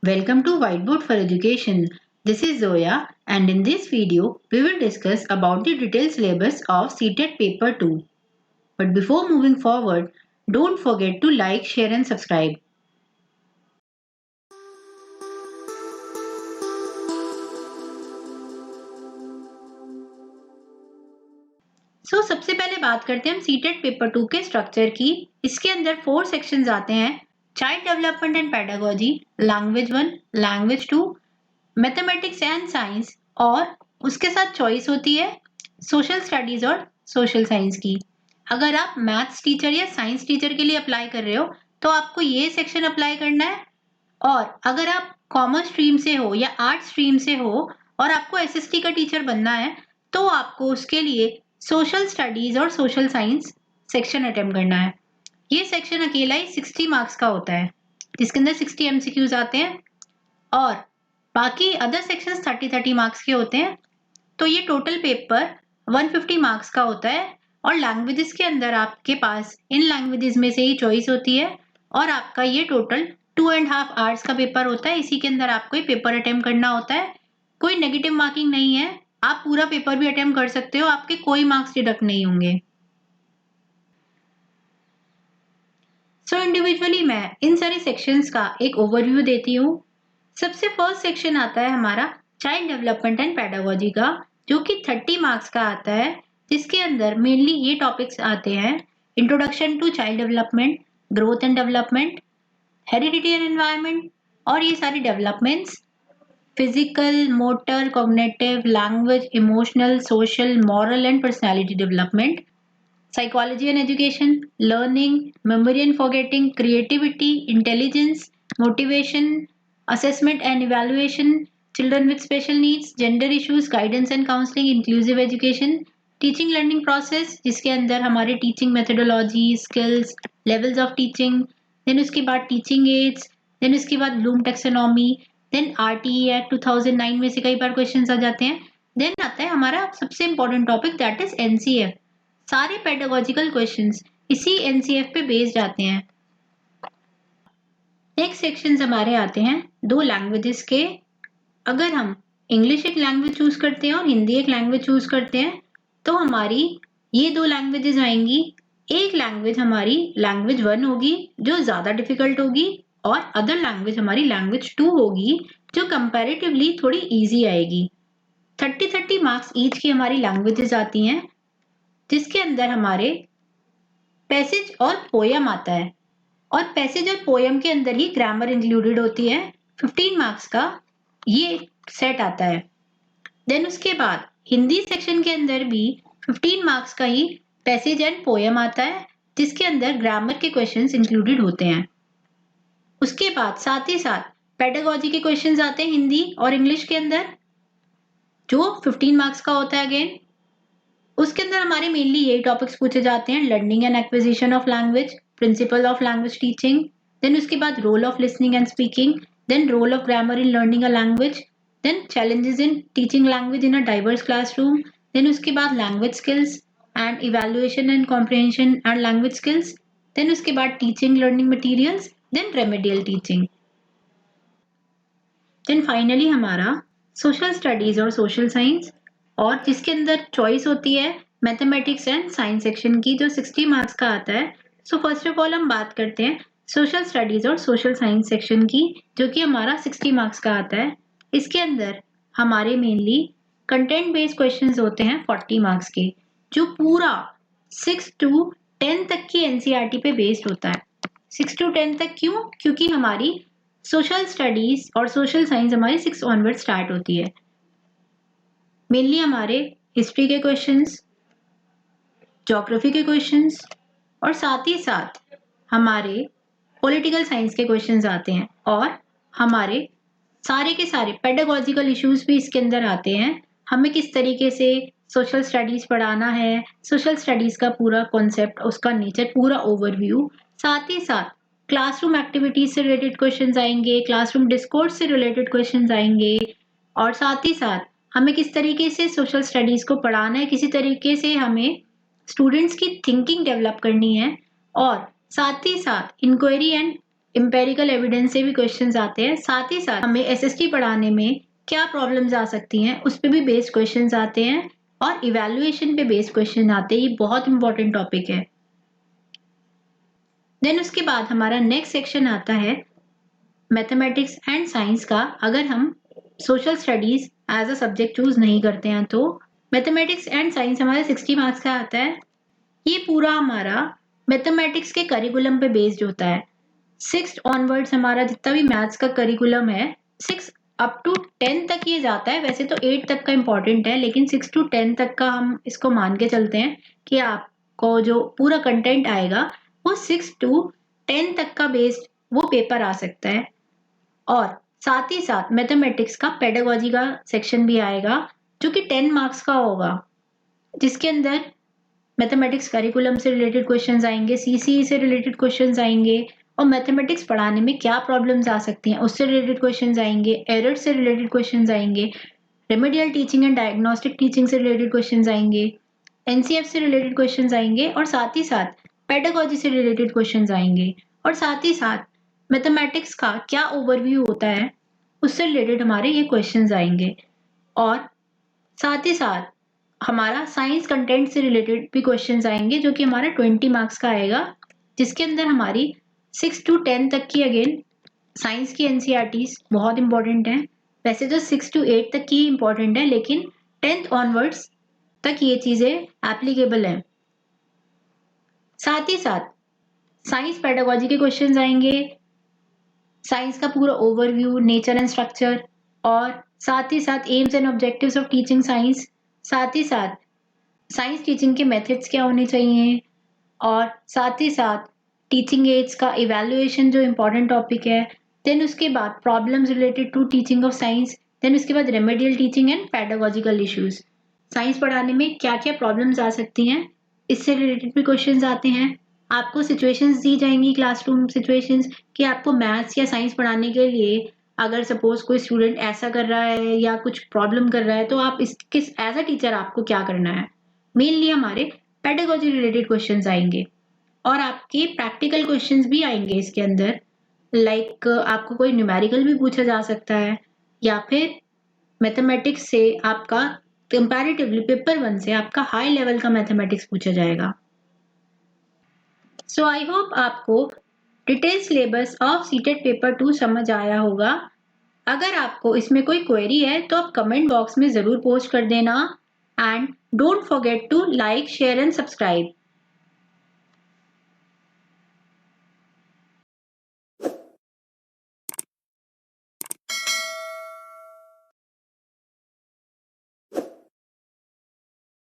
Welcome to Whiteboard for Education. This is Zoya, and in this video we will discuss about the detailed syllabus of CTET paper 2. But before moving forward, don't forget to like, share and subscribe. सबसे पहले बात करते हैं हम CTET paper 2 के structure की। इसके अंदर 4 सेक्शंस आते हैं। Child development and pedagogy, language 1, language 2, mathematics and science, और उसके साथ चॉइस होती है सोशल स्टडीज और सोशल साइंस की। अगर आप मैथ्स टीचर या साइंस टीचर के लिए अप्लाई कर रहे हो तो आपको ये सेक्शन अप्लाई करना है, और अगर आप कॉमर्स स्ट्रीम से हो या आर्ट स्ट्रीम से हो और आपको एसएसटी का टीचर बनना है तो आपको उसके लिए सोशल स्टडीज और सोशल साइंस सेक्शन अटेम्प्ट करना है। ये सेक्शन अकेला ही 60 मार्क्स का होता है, जिसके अंदर 60 एमसीक्यूज आते हैं, और बाकी अदर सेक्शंस 30 मार्क्स के होते हैं। तो ये टोटल पेपर 150 मार्क्स का होता है, और लैंग्वेजेस के अंदर आपके पास इन लैंग्वेजेस में से ही चॉइस होती है, और आपका ये टोटल 2.5 आवर्स का पेपर होता है। इसी के अंदर आपको ये पेपर अटेम्प्ट करना होता है। कोई नेगेटिव मार्किंग नहीं है, आप पूरा पेपर भी अटेम्प्ट कर सकते हो, आपके कोई मार्क्स डिडक्ट नहीं होंगे। इंडिविजुअली मैं इन सारे सेक्शंस का एक ओवरव्यू देती हूँ। सबसे फर्स्ट सेक्शन आता है हमारा चाइल्ड डेवलपमेंट एंड पेडागोजी का, जो कि 30 मार्क्स का आता है, जिसके अंदर मेनली ये टॉपिक्स आते हैं: introduction to child development, growth and development, heredity and environment, और ये सारी developments physical, motor, cognitive, language, emotional, social, moral and personality development, psychology and education, learning, memory and forgetting, creativity, intelligence, motivation, assessment and evaluation, children with special needs, gender issues, guidance and counseling, inclusive education, teaching learning process, जिसके अंदर हमारे teaching methodology, skills, levels of teaching, then उसके बाद teaching aids, then उसके बाद Bloom taxonomy, then RTE Act 2009 में से कई बार क्वेश्चंस आ जाते हैं। देन आता है हमारा सबसे important topic, that is NCF. सारे पेडागोजिकल क्वेश्चंस इसी एनसीएफ पे बेस्ड आते हैं। नेक्स्ट सेक्शंस हमारे आते हैं दो लैंग्वेजेस के। अगर हम इंग्लिश एक लैंग्वेज चूज करते हैं और हिंदी एक लैंग्वेज चूज करते हैं तो हमारी ये दो लैंग्वेजेस आएंगी। एक लैंग्वेज हमारी लैंग्वेज 1 होगी जो ज्यादा डिफिकल्ट होगी, और अदर लैंग्वेज हमारी लैंग्वेज 2 होगी जो कंपैरेटिवली थोड़ी इजी आएगी। 30 मार्क्स ईच की हमारी लैंग्वेजेस आती हैं, जिसके अंदर हमारे पैसेज और पोयम आता है, और पैसेज और पोयम के अंदर ही ग्रामर इंक्लूडेड होती है। 15 मार्क्स का ये सेट आता है। देन उसके बाद हिंदी सेक्शन के अंदर भी 15 मार्क्स का ही पैसेज एंड पोयम आता है, जिसके अंदर ग्रामर के क्वेश्चंस इंक्लूडेड होते हैं। उसके बाद साथ ही साथ पेडागोजी के क्वेश्चंस आते हैं हिंदी और इंग्लिश के अंदर, जो 15 मार्क्स का होता है अगेन। उसके अंदर हमारे मेनली यही टॉपिक्स पूछे जाते हैं: learning and acquisition of language, principal of language teaching, then उसके बाद role of listening and speaking, then role of grammar in learning a language, then challenges in teaching language in a diverse classroom, then उसके बाद language skills and evaluation and comprehension and language skills, then उसके बाद teaching learning materials, then remedial teaching. Then finally हमारा social studies और social science, और जिसके अंदर choice होती है मैथमेटिक्स एंड साइंस सेक्शन की, जो 60 मार्क्स का आता है। फर्स्ट ऑफ ऑल हम बात करते हैं सोशल स्टडीज और सोशल साइंस सेक्शन की, जो कि हमारा 60 मार्क्स का आता है। इसके अंदर हमारे मेनली कंटेंट बेस्ड क्वेश्चंस होते हैं 40 मार्क्स के, जो पूरा 6 to 10 तक की एनसीईआरटी पे बेस्ड होता है। 6 to 10 तक क्यों? क्योंकि हमारी सोशल स्टडीज और सोशल साइंस हमारी 6 ऑनवर्ड स्टार्ट होती है। मेनली हमारे हिस्ट्री के क्वेश्चंस, ज्योग्राफी के क्वेश्चंस, और साथ ही साथ हमारे पॉलिटिकल साइंस के क्वेश्चंस आते हैं, और हमारे सारे के सारे पेडागोजिकल इश्यूज भी इसके अंदर आते हैं। हमें किस तरीके से सोशल स्टडीज पढ़ाना है, सोशल स्टडीज का पूरा कॉन्सेप्ट, उसका नेचर, पूरा ओवरव्यू। साथ ही साथ क्लासरूम एक्टिविटीज से रिलेटेड क्वेश्चंस आएंगे, क्लासरूम डिस्कोर्स से रिलेटेड क्वेश्चंस आएंगे, और साथ ही साथ हमें किस तरीके से सोशल स्टडीज को पढ़ाना है, किसी तरीके से हमें स्टूडेंट्स की थिंकिंग डेवलप करनी है, और साथ ही साथ इंक्वायरी एंड एम्पेरिकल एविडेंस से भी क्वेश्चंस आते हैं। साथ ही साथ हमें एसएसटी पढ़ाने में क्या प्रॉब्लम्स आ सकती हैं उस पे भी बेस्ड क्वेश्चंस आते हैं और इवैल्यूएशन पे बेस्ड क्वेश्चन आते हैं। ये बहुत इंपॉर्टेंट टॉपिक है। देन उसके बाद हमारा नेक्स्ट सेक्शन आता है मैथमेटिक्स एंड साइंस का। अगर हम social studies as a subject choose नहीं करते हैं तो मैथमेटिक्स एंड साइंस हमारा 60 मार्क्स का आता है। ये पूरा हमारा मैथमेटिक्स के करिकुलम पे बेस्ड होता है। 6th ऑनवर्ड्स हमारा जितना भी मैथ्स का करिकुलम है 6 अप टू 10 तक ये जाता है। वैसे तो 8 तक का इम्पोर्टेंट है लेकिन 6 to 10 तक का हम इसको मान के चलते हैं कि आपको जो पूरा कंटेंट आएगा वो 6 to 10 तक का बेस्ड वो पेपर आ सकता है। और साथ ही साथ मैथमेटिक्स का पेडागोजी का सेक्शन भी आएगा जो कि 10 मार्क्स का होगा, जिसके अंदर मैथमेटिक्स करिकुलम से रिलेटेड क्वेश्चंस आएंगे, सीसीई से रिलेटेड क्वेश्चंस आएंगे और मैथमेटिक्स पढ़ाने में क्या प्रॉब्लम्स आ सकती हैं उससे रिलेटेड क्वेश्चंस आएंगे, एरर से रिलेटेड क्वेश्चंस आएंगे, remedial teaching and diagnostic teaching से रिलेटेड क्वेश्चंस आएंगे, एनसीएफ से रिलेटेड क्वेश्चंस आएंगे और साथ ही साथ पेडागोजी से रिलेटेड क्वेश्चंस आएंगे। और साथ ही साथ मैथमेटिक्स का क्या ओवरव्यू होता है उससे रिलेटेड हमारे ये क्वेश्चंस आएंगे। और साथ ही साथ हमारा साइंस कंटेंट से रिलेटेड भी क्वेश्चंस आएंगे जो कि हमारा 20 मार्क्स का आएगा, जिसके अंदर हमारी 6 to 10 तक की अगेन साइंस की एनसीईआरटीज बहुत इंपॉर्टेंट है। वैसे तो 6 to 8 तक की इंपॉर्टेंट है लेकिन 10th ऑनवर्ड्स तक ये चीजें एप्लीकेबल है। साथ ही साथ साइंस पेडागोजी के क्वेश्चंस आएंगे, साइंस का पूरा ओवरव्यू, नेचर एंड स्ट्रक्चर, और साथ ही साथ AIIMS and objectives of teaching science, साथ ही साथ साइंस टीचिंग के मेथड्स क्या होने चाहिए, और साथ ही साथ टीचिंग एड्स का इवैल्यूएशन जो इम्पोर्टेंट टॉपिक है। देन उसके बाद problems related to teaching of science. Then उसके बाद remedial teaching and pedagogical issues. Science पढ़ाने में क्या क्या प्रॉब्लम्स आ सकती हैं इससे रिलेटेड भी क्वेश्चंस आते हैं। आपको सिचुएशंस दी जाएंगी, क्लासरूम सिचुएशंस, कि आपको मैथ्स या साइंस पढ़ाने के लिए अगर सपोज कोई स्टूडेंट ऐसा कर रहा है या कुछ प्रॉब्लम कर रहा है तो आप इस किस एज अ टीचर आपको क्या करना है। मेनली हमारे पेडागोजी रिलेटेड क्वेश्चंस आएंगे और आपके प्रैक्टिकल क्वेश्चंस भी आएंगे इसके अंदर। लाइक आपको कोई न्यूमेरिकल भी पूछा जा सकता है या फिर मैथमेटिक्स से आपका कंपैरेटिवली पेपर 1 से आपका हाई लेवल का मैथमेटिक्स पूछा जाएगा। सो आई होप आपको detail syllabus of CTET paper 2 समझ आया होगा। अगर आपको इसमें कोई क्वेरी है तो आप कमेंट बॉक्स में जरूर पोस्ट कर देना। And don't forget to like, share and subscribe.